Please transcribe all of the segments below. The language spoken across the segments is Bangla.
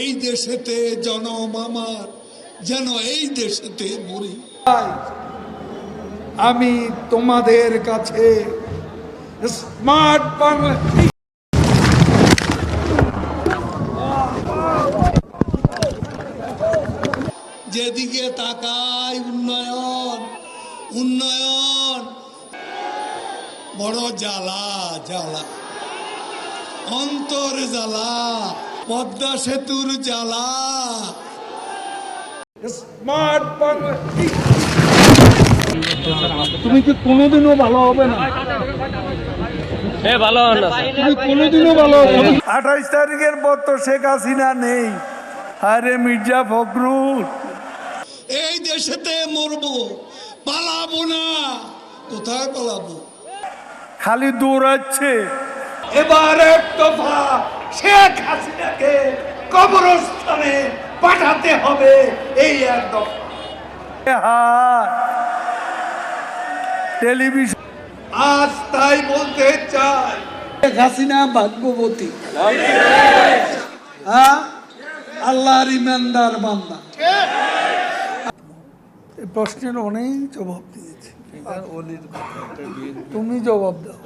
এই দেশেতে জনম আমার, যেন এই দেশেতে মরি। আমি তোমাদের কাছে স্মার্ট বাংলা যেদিকে তাকাই উন্নয়ন উন্নয়ন, বড় জ্বালা জ্বালা, অন্তর জ্বালা, পদ্মা সেতুর জ্বালা। স্মার্ট বাংলা তুমি কি কোনোদিনও ভালো হবে না? ভালো তুমি কোনোদিনও ভালো হবে না। 28 তারিখের পর তো শেখ হাসিনা নেই। আরে মির্জা ফখরুল, এই দেশেতে মরবো, পালাবো না। কোথায় পালাবো? খালি দৌড়াচ্ছে। এবার এক দফা শেখ হাসিনাকে কবরস্থানে পাঠাতে হবে, এই এক দফা। টেলিভিশন আজ তাই বলতে চাই, শেখ হাসিনা ভাগ্যবতী, হ্যাঁ, আল্লাহর ইমানদার বান্দা। এই প্রশ্নের অনেক জবাব দিয়েছি, তুমি জবাব দাও।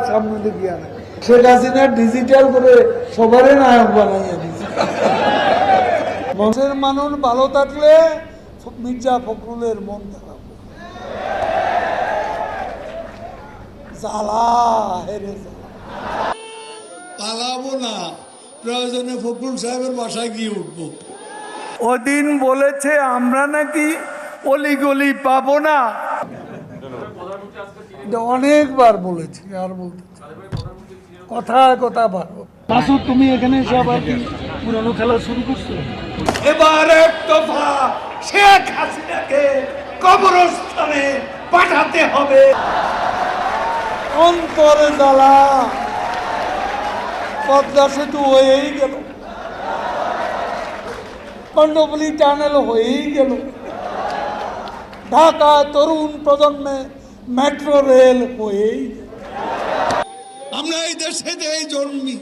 সামনে দিকে আনে শেখ হাসিনা ডিজিটাল করে সবারই নায়ক বানাইয়া দিচ্ছে। মানুষের মানুষ ভালো থাকলে মির্জা ফখরুলের মন খারাপ, জ্বালা হেরে জ্বালা। পালাবো না, প্রয়োজনে ফখরুল সাহেবের বাসায় গিয়ে উঠবো। ওদিন বলেছে আমরা নাকি অলিগলি পাবো না। অনেকবার বলেছি, আর বলতে কথায় কথা ভালো। মাসুদ, তুমি এখানে এসে আবার কি পুরানো খেলা শুরু করছো? এবার এক দফা শেখ হাসিনাকে কবরস্থানে পাঠাতে হবে। অন্তরে জ্বালা, পদ্মা সেতু হয়েই গেল, কর্ণফুলী টানেল হয়েই গেল, ঢাকা তরুণ প্রজন্মে মেট্রো রেল হয়েই গেল। আমরা এই দেশেতে জন্মি,